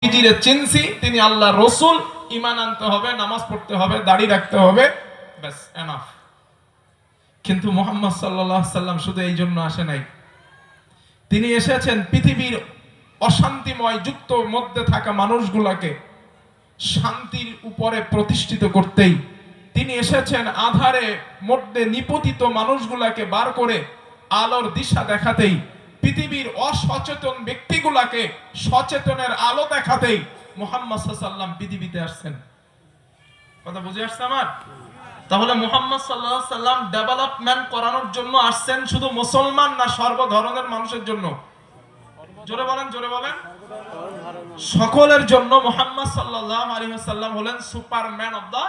নবীজিরে চিনছি, তিনি আল্লাহ রসুল, ঈমান আনতে হবে, নামাজ পড়তে হবে, দাড়ি রাখতে হবে, ব্যাস এনাফ। কিন্তু মুহাম্মদ সাল্লাল্লাহু আলাইহি সাল্লাম শুধু এই জন্য আসে নাই। তিনি এসেছেন পৃথিবীর অশান্তিময় যুক্ত মধ্যে থাকা মানুষগুলাকে শান্তির উপরে প্রতিষ্ঠিত করতেই। তিনি এসেছেন আধারে মধ্যে নিপতিত মানুষগুলাকে বার করে আলোর দিশা দেখাতেই, পৃথিবীর অসচেতন ব্যক্তিগুলাকে সচেতনের আলো দেখাতেই মুহাম্মদ সাল্লাল্লাহু আলাইহি সাল্লাম পৃথিবীতে আসছেন। কথা বুঝে আসছে আমার? তাহলে মুহাম্মদ সাল্লাল্লাহু আলাইহি সাল্লাম ডেভেলপমেন্ট করানোর জন্য আসছেন শুধু মুসলমান না সর্ব ধরনের মানুষের জন্য? জোরে বলেন, জোরে বলেন। সকলের জন্য মুহাম্মদ সাল্লাল্লাহু আলাইহি ওয়াসাল্লাম হলেন সুপারম্যান অফ দা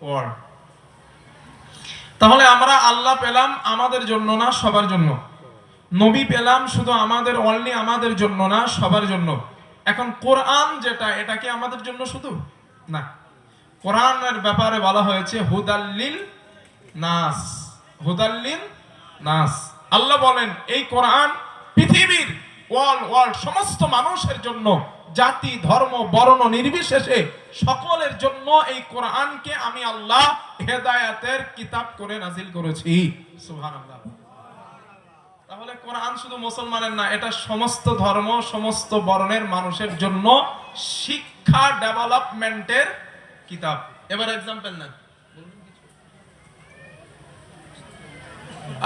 ওয়ার্ল্ড। তাহলে আমরা আল্লাহ পেলাম আমাদের জন্য না সবার জন্য, নবী পেলাম শুধু আমাদের অনলি আমাদের জন্য না সবার জন্য। এখন কোরআন যেটা, এটা কি আমাদের জন্য শুধু না? কোরআনের ব্যাপারে বলা হয়েছে হুদাল্লিল নাস, হুদাল্লিল নাস। আল্লাহ বলেন এই কোরআন পৃথিবীর ওয়ার্ল্ড সমস্ত মানুষের জন্য, জাতি ধর্ম বর্ণ নির্বিশেষে সকলের জন্য এই কোরআনকে আমি আল্লাহ হেদায়েতের কিতাব করে নাজিল করেছি। সুবহানাল্লাহ। তাহলে কোরআন শুধু মুসলমানের না, এটা সমস্ত ধর্ম সমস্ত বর্ণের মানুষের জন্য শিক্ষা ডেভেলপমেন্টের কিতাব। এবার एग्जांपल নেন।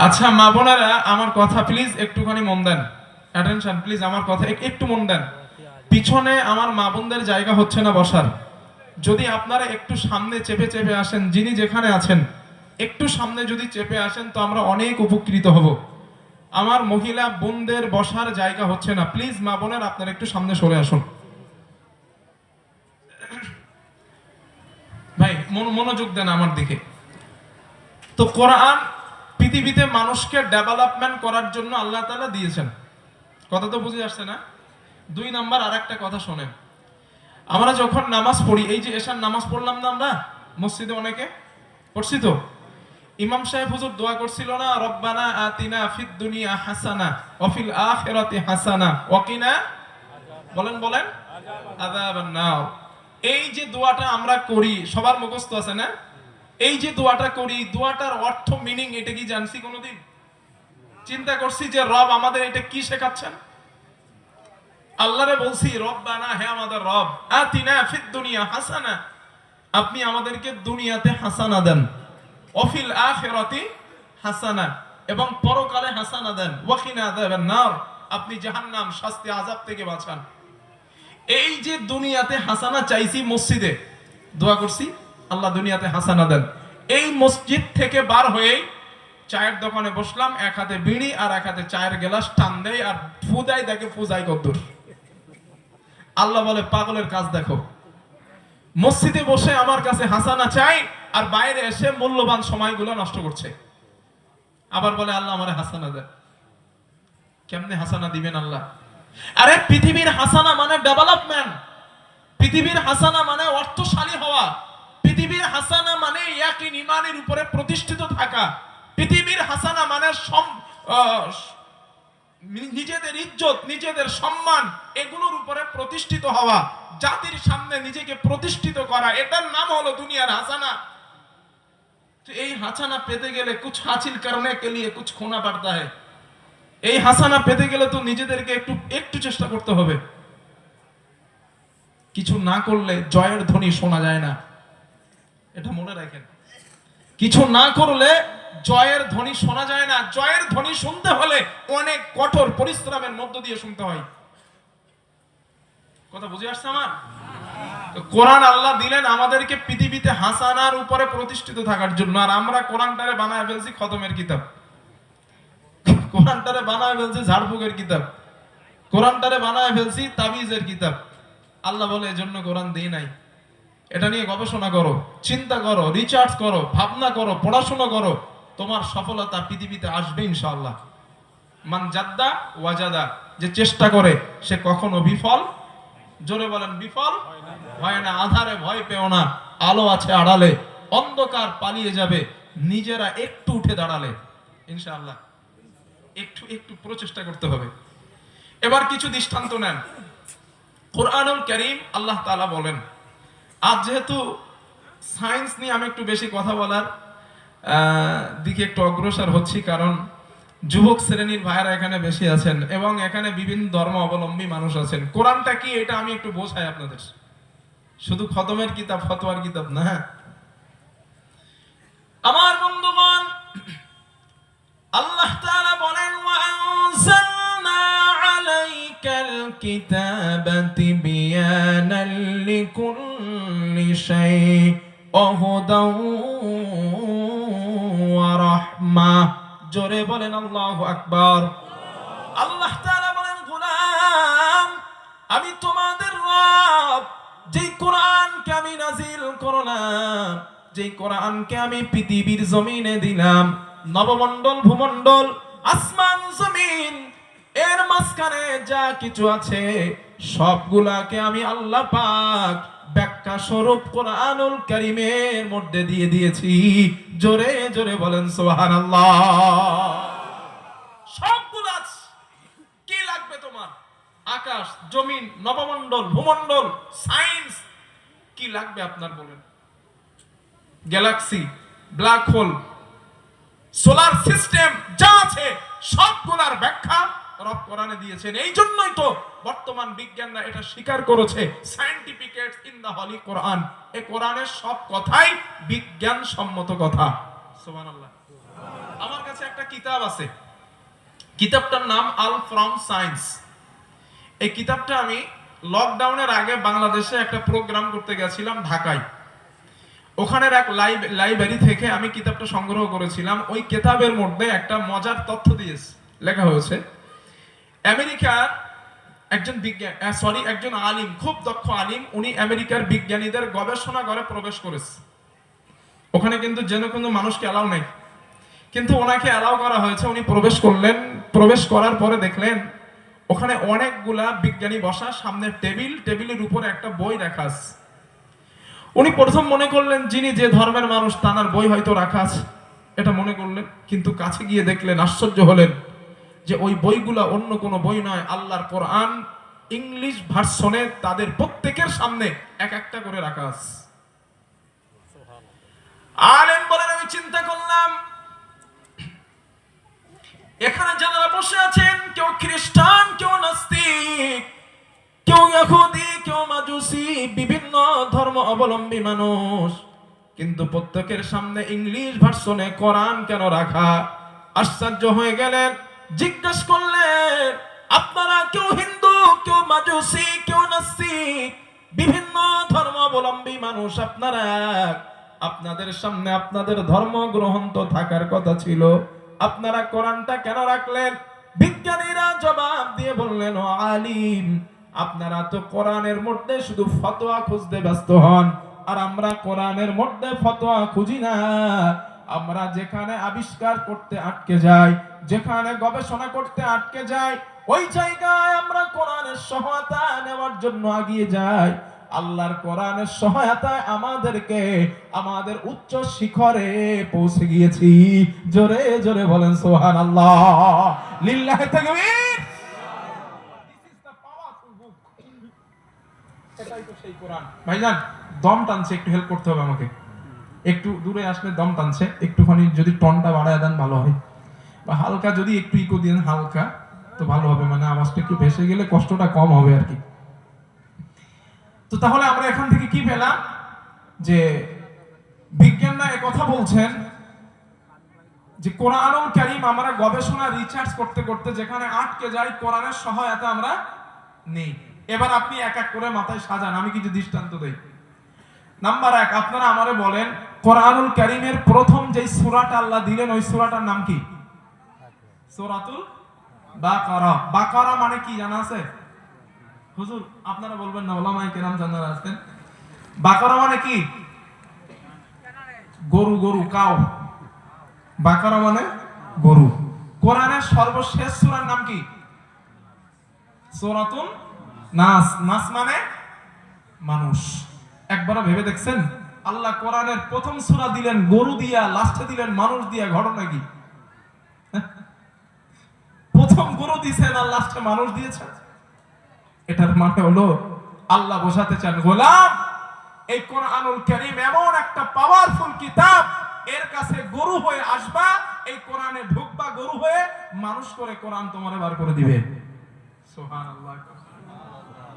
আচ্ছা মা বোনেরা, আমার কথা প্লিজ একটুখানি মন দেন, অ্যাটেনশন প্লিজ, আমার কথা একটু মন দেন। পিছনে আমার মা বোনদের জায়গা হচ্ছে না বসার। যদি আপনারা একটু সামনে চেপে চেপে আসেন, যিনি যেখানে আছেন একটু সামনে যদি চেপে আসেন তো আমরা অনেক উপকৃত হব। আমার মহিলা বোনদের বসার জায়গা হচ্ছে না, প্লিজ মা বোনের আপনারা একটু সামনে সরে আসুন। ভাই মনোযোগ দেন আমার দিকে। তো কোরআন পৃথিবীতে মানুষকে ডেভেলপমেন্ট করার জন্য আল্লাহ তাআলা দিয়েছেন। কথা তো বুঝে আসছে না? 2 নাম্বার আরেকটা কথা শোনেন। আমরা যখন নামাজ পড়ি, এই যে এশার নামাজ পড়লাম না আমরা মসজিদে, অনেকে পড়ছি তো, ইমাম সাহেব হুজুর দোয়া করছিল না, রব্বানা আতিনা ফিদ দুনিয়া হাসানা ওয়া ফিল আখিরাতি হাসানা ওয়া কিনা, বলেন বলেন, আযাবান নার। এই যে দোয়াটা আমরা করি সবার মুখস্থ আছে না? এই যে দোয়াটা করি, দোয়াটার অর্থ মিনিং এটা কি জানছি কোনোদিন? চিন্তা করছি যে রব আমাদের এটা কি শেখাচ্ছেন? আল্লাহরে বলছি রব্বানা, হে আমাদের রব, আতিনা ফিদ দুনিয়া হাসানা, আপনি আমাদেরকে দুনিয়াতে হাসানা দেন, ওয়াফিল আখিরাতি হাসানা, এবং পরকালে হাসানা দেন, ওয়া কিনা আযাবান নার, আপনি জাহান্নাম শাস্তি আযাব থেকে বাঁচান। এই যে দুনিয়াতে হাসানা চাইছি, মসজিদে দোয়া করছি আল্লাহ দুনিয়াতে হাসানা দেন। এই মসজিদ থেকে বার হয়ে চায়ের দোকানে বসলাম, এক হাতে বিড়ি আর এক হাতে চায়ের গ্লাস টান দেয় আর ফুদাই দেখে ফুজাই কদ্দুর। আল্লাহ বলে পাগলের কাজ দেখো, মসজিদে বসে আমার কাছে হাসানা চাই আর বাইরে এসে মূল্যবান সময়গুলো নষ্ট করছে। আবার বলে আল্লাহ আমারে হাসানা দেন। কেমনে হাসানা দিবেন আল্লাহ? আরে পৃথিবীর হাসানা মানে ডেভেলপমেন্ট, পৃথিবীর হাসানা মানে অর্থশালী হওয়া, পৃথিবীর হাসানা মানে ইয়াকিন ঈমানের উপরে প্রতিষ্ঠিত থাকা, পৃথিবীর হাসানা মানে নিজেদের ইজ্জত নিজেদের সম্মান এগুলোর উপরে প্রতিষ্ঠিত হওয়া, জাতির সামনে নিজেকে প্রতিষ্ঠিত করা, এটার নাম হলো দুনিয়ার হাসানা। তো এই হাসানা পেতে গেলে কুছ হাসিল করনে কে লিয়ে কুছ খোনা পড়তা है। এই হাসানা পেতে গেলে তো নিজেদেরকে একটু চেষ্টা করতে হবে। কিছু না করলে জয়ের ধ্বনি শোনা যায় না, এটা মনে রাখেন। কিছু না করলে জয়ের ধ্বনি শোনা যায় না। জয়ের ধ্বনি শুনতে হলে অনেক কঠোর পরিশ্রমের মধ্য দিয়ে শুনতে হয়। কথা বুঝে আসছে আমার? কোরআন আল্লাহ দিলেন আমাদেরকে পৃথিবীতে হাসানার উপরে প্রতিষ্ঠিত থাকার জন্য, আর আমরা কোরআনটারে বানায় ফেলছি খতমের কিতাব, কোরআনটারে বানায় ফেলছি ঝাড়ফুঁকের কিতাব, কোরআনটারে বানায় ফেলছি তাবিজের কিতাব। আল্লাহ বলে এজন্য কোরআন দেই নাই। এটা নিয়ে গবেষণা করো, চিন্তা করো, রিসার্চ করো, ভাবনা করো, পড়াশোনা করো, তোমার সফলতা পৃথিবীতে আসবে ইনশাআল্লাহ। মান জাদ্দা ওয়াজাদা, যে চেষ্টা করে সে কখনো বিফল, জোরে বলেন, বিফল হয় না। আধারে ভয় পেও না, আলো আছে আড়ালে, অন্ধকার পালিয়ে যাবে নিজেরা একটু উঠে দাঁড়ালে ইনশাআল্লাহ। একটু প্রচেষ্টা করতে হবে। এবার কিছু দৃষ্টান্ত নেন। কোরআনুল কারীম আল্লাহ তাআলা বলেন, আজ যেহেতু সায়েন্স নিয়ে আমি একটু বেশি কথা বলার দিকে একটু অগ্রসর হচ্ছি, কারণ যুবক শ্রেণীর ভাইয়েরা এখানে বেশি আছেন এবং এখানে বিভিন্ন ধর্ম অবলম্বী মানুষ আছেন। কোরআনটা কি এটা আমি একটু বোঝাই আপনাদের, শুধু খতমের কিতাব, ফতোয়ার কিতাব না। হ্যাঁ আমার বন্ধুগণ, আল্লাহ তাআলা বলেন, ওয়া আনজালনা আলাইকাল কিতাবা তিবয়ানাল লিকুল্লি শাই ওয়া হুদাও ওয়া রাহমাহ। জোরে বলেন আল্লাহু আকবার। আল্লাহ তাআলা বলেন, গোলাম আমি তোমাদের রব, যেই কোরআনকে আমি নাজিল করলাম, যেই কোরআনকে আমি পৃথিবীর জমিনে দিলাম, নবমণ্ডল ভূমণ্ডল আসমান জমিন এর মাঝখানে যা কিছু আছে সবগুলাকে আমি আল্লাহ পাক ব্যাখ্যা স্বরূপ কোরআনুল কারীমের মধ্যে দিয়ে দিয়েছি। জোরে জোরে বলেন সুবহানাল্লাহ। সবগুলো আছে। কি লাগবে তোমার? আকাশ, জমিন, নবমণ্ডল, ভূমণ্ডল, সায়েন্স, কি লাগবে আপনার বলেন? Galaxy, black hole, solar system যা আছে সবগুলার ব্যাখ্যা রব কোরআনে দিয়েছেন। এই জন্যই তো বর্তমান বিজ্ঞানরা এটা স্বীকার করেছে, সায়েন্টিফিকেটস ইন দা হলি কোরআন। এই কোরআনের সব কথাই বিজ্ঞান সম্মত কথা। সুবহানাল্লাহ। আমার কাছে একটা কিতাব আছে, কিতাবটার নাম আল ফ্রম সায়েন্স। এই কিতাবটা আমি লকডাউনের আগে বাংলাদেশে একটা প্রোগ্রাম করতে গেছিলাম ঢাকায়। ওখানের এক লাইব্রেরি থেকে আমি কিতাবটা সংগ্রহ করেছিলাম। ওই কিতাবের মধ্যে একটা মজার তথ্য দিয়েছে, লেখা হয়েছে আমেরিকার একজন আলিম, খুব দক্ষ আলিম, উনি আমেরিকার বিজ্ঞানীদের গবেষণাগারে প্রবেশ করেছে। ওখানে কিন্তু যেন কোনো মানুষকে অ্যালাউ নেই, কিন্তু ওনাকে অ্যালাউ করা হয়েছে। উনি প্রবেশ করলেন, প্রবেশ করার পরে দেখলেন ওখানে অনেকগুলা বিজ্ঞানী বসা, সামনে টেবিলের উপরে একটা বই রাখা আছে। উনি প্রথম মনে করলেন যিনি যে ধর্মের মানুষ তার বই হয়তো রাখা আছে, এটা মনে করলেন। কিন্তু কাছে গিয়ে দেখলেন, আশ্চর্য হলেন যে ওই বইগুলা অন্য কোনো বই নয়, আল্লাহর কোরআন ইংলিশ ভার্সনে তাদের প্রত্যেকের সামনে এক একটা করে রাখা আছে। আলেম বলেন, আমি চিন্তা করলাম এখানে যারা বসে আছেন, কেউ খ্রিস্টান, কেউ নাস্তিক, কেউ ইহুদি, কেউ মাজুসি, বিভিন্ন ধর্ম অবলম্বী মানুষ, কিন্তু প্রত্যেকের সামনে ইংলিশ ভার্সনে কোরআন কেন রাখা? আশ্চর্য হয়ে গেলেন, জিজ্ঞেস করলেন, আপনারা কেউ হিন্দু, কেউ মাজুসি, কেউ নাস্তিক, বিভিন্ন ধর্ম অবলম্বী মানুষ, আপনাদের সামনে আপনাদের ধর্ম গ্রহণ তো থাকার কথা ছিল, আপনারা কোরআনটা কেন রাখলেন? বিজ্ঞানীরা জবাব দিয়ে বললেন, ও আলিম, আপনারা তো কোরআনের মধ্যে শুধু ফতোয়া খুঁজতে ব্যস্ত হন, আর আমরা কোরআনের মধ্যে ফতোয়া খুঁজি না। আমরা যেখানে আবিষ্কার করতে আটকে যাই, যেখানে গবেষণা করতে আটকে যাই, ওই জায়গায় আমরা কোরআনের সহায়তা নেওয়ার জন্য এগিয়ে যাই। আল্লাহর কোরআনের সহায়তায় আমাদেরকে আমাদের উচ্চ শিখরে পৌঁছে গিয়েছি। জোরে জোরে বলেন সুবহানাল্লাহ, লিল্লাহি তাকবীর। এটাই তো সেই কোরআন। ভাইজান দম টানছে, একটু হেল্প করতে হবে আমাকে। একটু দূরে আসলে দম টানছে, একটুখানি যদি টনটা বাড়ায় দেন ভালো হয়, বা হালকা যদি একটু ইকো দেন হালকা তো ভালো হবে, মানে আওয়াজটা একটু ভেসে গেলে কষ্টটা কম হবে আর কি। তো তাহলে আমরা এখান থেকে কি পেলাম? যে বিজ্ঞানরা কথা বলছেন যে কোরআনুল কারীম আমরা গবেষণা রিসার্চ করতে করতে যেখানে আটকে যাই, কোরআনের সহায়তা আমরা নেই। এবার আপনি এক এক করে মাথায় সাজান, আমি কিছু দৃষ্টান্ত দেই। নাম্বার 1, আপনারা আমারে বলেন কোরআনুল কারীমের প্রথম যে সূরাটা আল্লাহ দিলেন ওই সূরাটার নাম কি? সূরাতুল বাকারা। বাকারা মানে কি জানা আছে? হুজুর আপনারা বলবেন না, ওলামায়ে কেরাম জানা আছেন। বাকারা মানে কি? গরু, গরু, কাউ। বাকারা মানে গরু। কোরআনের সর্বশেষ সূরার নাম কি? সূরাতুন নাস। নাস মানে মানুষ। একবার ভেবে দেখছেন আল্লাহ কোরআনের প্রথম সূরা দিলেন গরু দিয়া, লাস্টে দিলেন মানুষ দিয়া, ঘটনা কি? প্রথম গরু দিয়েছেন আর লাস্টে মানুষ দিয়েছেন। এটার মানে হলো আল্লাহ বোঝাতে চান, গোলাম এই কোরআনুল কারীম এমন একটা পাওয়ারফুল কিতাব, এর কাছে গরু হয়ে আসবা, এই কোরআনে ঢুকবা গরু হয়ে, মানুষ করে কোরআন তোমারে বার করে দিবে। সুবহানাল্লাহ।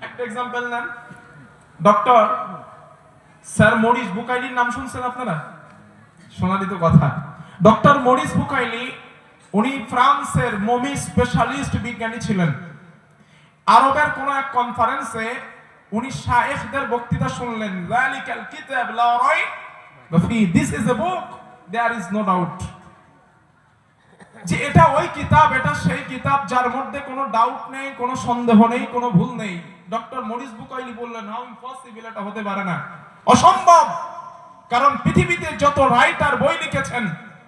একটা एग्जांपल নেন, ডক্টর স্যার মরিস বুকাইলির নাম শুনছেন আপনারা? শোনালি তো কথা। ডক্টর মরিস বুকাইলি উনি ফ্রান্সের মমি স্পেশালিস্ট বিজ্ঞানী ছিলেন। আরবের কোন এক কনফারেন্সে উনি শায়েখদের বক্তৃতা শুনলেন, যালিকাল কিতাব লা রাইব ফি, this is a book there is no doubt, যে এটা ওই কিতাব, এটা সেই কিতাব যার মধ্যে কোনো ডাউট নেই, কোনো সন্দেহ নেই, কোনো ভুল নেই। ডক্টর মরিস বুকাইলি বললেন, হাউ ইম্পসিবল, এটা হতে পারে না, অসম্ভব। কারণ পৃথিবীতে যত রাইটার বই লিখেছেন,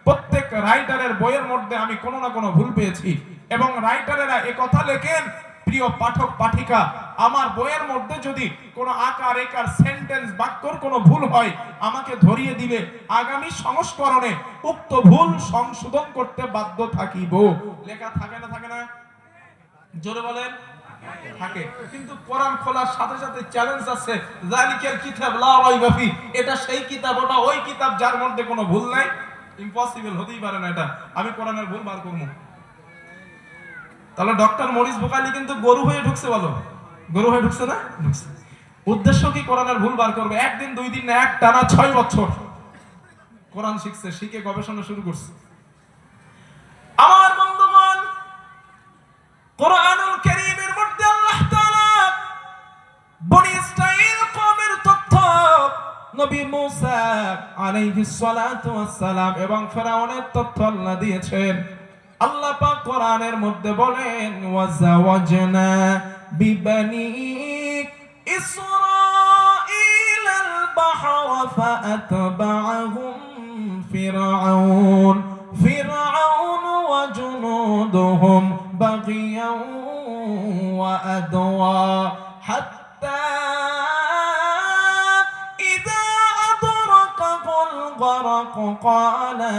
প্রত্যেক রাইটারের বইয়ের মধ্যে আমি কোনো না কোনো ভুল পেয়েছি, এবং রাইটারেরা একথা লেখেন, প্রিয় পাঠক পাঠিকা, আমার বইয়ের মধ্যে যদি কোনো আকার একার সেন্টেন্স বাক্যর কোনো ভুল হয়, আমাকে ধরিয়ে দিলে আগামী সংস্করণে উক্ত ভুল সংশোধন করতে বাধ্য থাকিব। লেখা থাকে না থাকে না? জোরে বলেন থাকে। কিন্তু কোরআন খোলার সাথে সাথে চ্যালেঞ্জ আছে, যালিকাল কিতাব লা রাইবা ফি, এটা সেই কিতাব, ওটা ওই কিতাব যার মধ্যে কোনো ভুল নাই। ইম্পসিবল, হতেই পারে না এটা, আমি কোরআনের ভুল বার করব। তাহলে ডক্টর মরিস বুকাইলি কিন্তু গরু হয়ে ঢুকছে, বলো গরু হয়ে ঢুকছে না? ঢুকছে। উদ্দেশ্য কি? কোরআনের ভুল বার করবে। একদিন দুই দিন না, এক টানা 6 বছর কোরআন শিখছে, শিখে গবেষণা শুরু করছে। আমার বন্ধুগণ, কোরআনুল কারীমের মধ্যে আল্লাহ তাআলা বনি ইসরাঈল কওমের তথ্য, নবী মুসা আলাইহিস সালাতু ওয়াস সালাম এবং ফিরআউনের তথ্য আল্লাহ দিয়েছেন। আল্লাহ পাক কোরআনের মধ্যে বলেন, ওয়াজাওয়াজনা বিবানি ইসরাঈলাল বাহরা ফাআতবাআহুম ফিরআউন ওয়া জুনুদুহুম বাগিয়ান ওয়া আদওয়া হাত্তা ইযা আদরাকাহুল গরক ক্বালা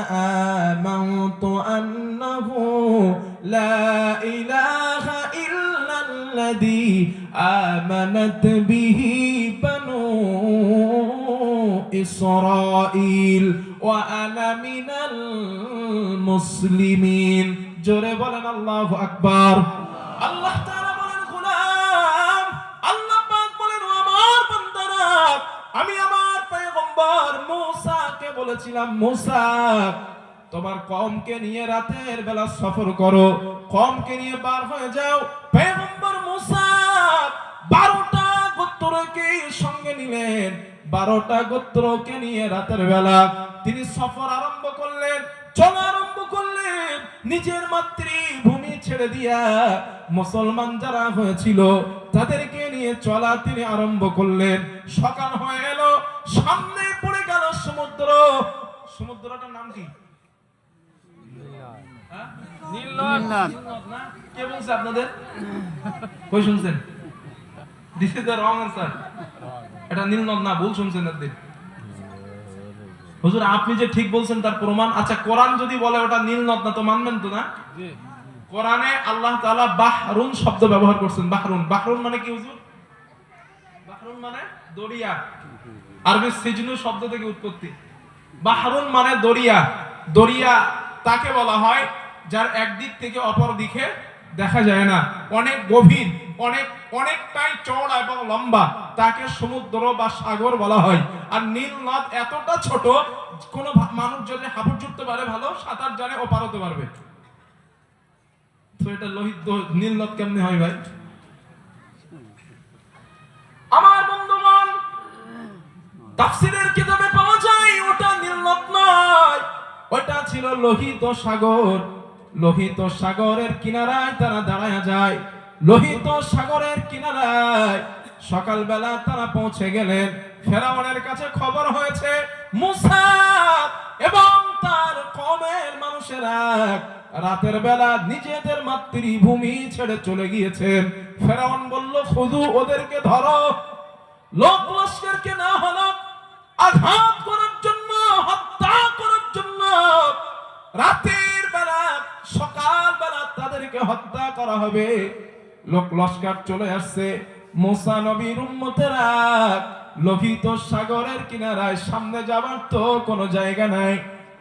আমানতু আন্নাহু লা ইলাহা ইল্লাল্লাযী আমানাত বিহি বানু ইসরাঈল ওয়া আনা মিনাল মুসলিমিন। জোরে বলেন আল্লাহু আকবার। আল্লাহ তাআলা বলেন, গোলাম, আল্লাহ পাক বলেন, ও আমার বান্দারা, আমি আমার পয়গম্বর মুসাকে বলেছিলাম, মুসা তোমার কওমকে নিয়ে রাতের বেলা সফর করো, কওমকে নিয়ে বার হয়ে যাও। পয়গম্বর মুসা 12টা গোত্রকে সঙ্গে নিলেন, 12টা গোত্রকে নিয়ে রাতের বেলা তিনি সফর আরম্ভ করলেন, চলা আরম্ভ করলেন। নিজের মাতৃভূমি ছেড়ে দিয়া মুসলমান যারা হয়েছিল তাদেরকে নিয়ে চলা তিনি আরম্ভ করলেন। সকাল হয়ে এলো, সামনে পড়ে গেল সমুদ্র। সমুদ্রটার নাম কি? নীল নদ। কে বলছে আপনাদের? কই শুনছেন? This is the wrong answer. এটা নীল নদ না, ভুল শুনছেন আপনি। হুজুর আপনি যে ঠিক বলছেন তার প্রমাণ? আচ্ছা, কোরআন যদি বলে ওটা নীল নদ না, তো মানবেন তো না? কোরআনে আল্লাহ তাআলা বাহরুন শব্দ ব্যবহার করছেন। বাহরুন, বাহরুন মানে কি হুজুর? বাহরুন মানে দরিয়া। আরবি সিজনু শব্দ থেকে উৎপত্তি। বাহরুন মানে দরিয়া। দরিয়া তাকে বলা হয় যার একদিক থেকে অপর দিকে দেখা যায় না, অনেক গভীর, অনেকটাই চওড়া এবং লম্বা, তাকে সমুদ্র বা সাগর বলা হয়। আর নীল নদ এতটা ছোট, কোন মানুষ যদি হাবুড জুড়তে পারে, ভালো সাঁতার জানে, ও পার হতে পারবে। তো এটা লোহিত নীল নদ কেমনে হয় ভাই? আমার বন্ধুগণ, তাফসীরের কিতাবে পাওয়া যায় ওটা নীল নদ নয়, ওটা ছিল লোহিত সাগর। লোহিত সাগরের কিনারায় তারা দাঁড়ায় যায়। লোহিত সাগরের কিনারায় সকালবেলা তারা পৌঁছে গেলেন। ফেরাউনের কাছে খবর হয়েছে মুসা এবং তার কওমের মানুষেরা রাতের বেলা নিজেদের মাতৃভূমি ছেড়ে চলে গিয়েছেন। ফেরাউন বলল, খুদু, ওদেরকে ধরো। লোক লস্করকে না হলো আঘাত করার জন্য, হত্যা করার জন্য রাতের বেলা, সকাল বেলা তাদেরকে হত্যা করা হবে। লোক লস্কর চলে আসছে, মুসা নবীর উম্মতেরা লোহিত সাগরের কিনারায়, সামনে যাবার তো কোনো জায়গা নাই।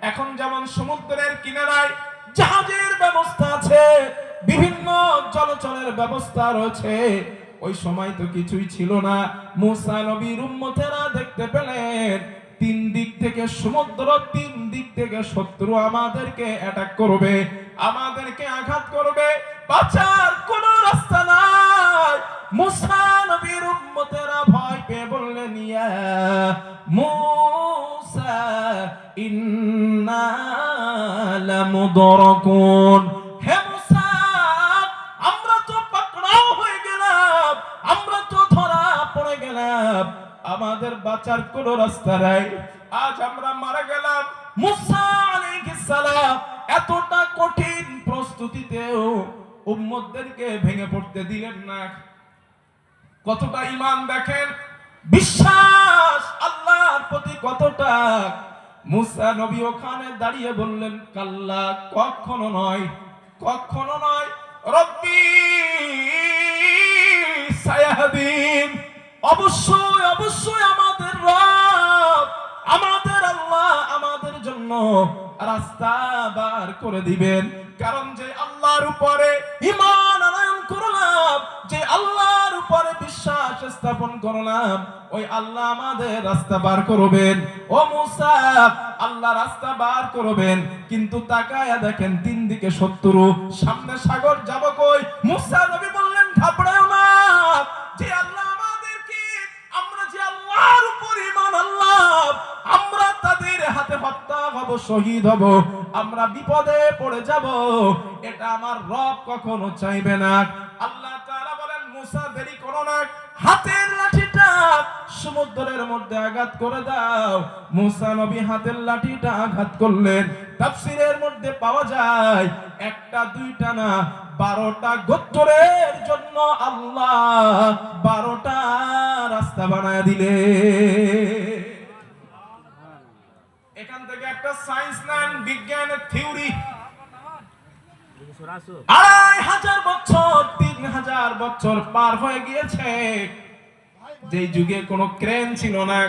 এখন যেমন সমুদ্রের কিনারায় জাহাজের ব্যবস্থা আছে, বিভিন্ন চলাচলের ব্যবস্থা রয়েছে, ওই সময় তো কিছুই ছিল না। মুসা নবীর উম্মতেরা দেখতে পেলেন তিন দিক থেকে সমুদ্র, তিন দিক থেকে শত্রু আমাদেরকে অ্যাটাক করবে, আমাদেরকে আঘাত করবে, বাঁচার কোনো রাস্তা নাই। মুসা নবীর উম্মতেরা ভয় পেয়ে বললেন, ইয়া মুসা ইন্না লামুদরাকুন, হে মুসা আমরা তো পাকড়াও হয়ে গেলাম, আমরা তো ধরা পড়ে গেলাম, আমাদের বাঁচার কোনো রাস্তা নাই, আজ আমরা মারা গেলাম। মুসা আলাইহিস সালাম এতটা কঠিন প্রস্তুতিতেও উম্মতদেরকে ভেঙে পড়তে দিলেন না। কতটা ঈমান দেখেন, বিশ্বাস আল্লাহর প্রতি কতটা। মুসা নবী ওখানে দাঁড়িয়ে বললেন, কাল্লা, কখনো নয়, কখনো নয়, রব্বি সায়াহদিন, অবশ্যই অবশ্যই আমাদের রব, আমাদের আল্লাহ আমাদের জন্য রাস্তা বার করে দিবেন। কারণ যে আল্লাহর উপরে ঈমান আনয়ন করলাম, যে আল্লাহর উপরে বিশ্বাস স্থাপন করলাম, ওই আল্লাহ আমাদের রাস্তা বার করবেন। ও মুসা, আল্লাহ রাস্তা বার করবেন, কিন্তু তাকায়া দেখেন তিন দিকে শত্রু, সামনে সাগর, যাব কই? মুসা নবী বললেন, ঘাবড়াও না, যে আল্লাহ আমাদেরকে, আমরা যে আল্লাহর উপর ঈমান আনলাম, আমরা তাদের হাতে হত্যা হব, শহীদ হব, আমরা বিপদে পড়ে যাব, এটা আমার রব কখনো চাইবে না। আল্লাহ তাআলা বলেন, মুসা দেরি করো না, হাতের লাঠিটা সমুদ্রের মধ্যে আঘাত করে দাও। মুসা নবী হাতের লাঠিটা আঘাত করলেন। তাফসীরের মধ্যে পাওয়া যায় একটা দুইটা না, 12টা গোত্রের জন্য আল্লাহ 12টা রাস্তা বানায় দিলে। এখান থেকে একটা সায়েন্স নেন, বিজ্ঞানের থিওরি। 2500 বছর, 3000 বছর পার হয়ে গিয়েছে, যেই যুগে কোনো ক্রেন ছিল না,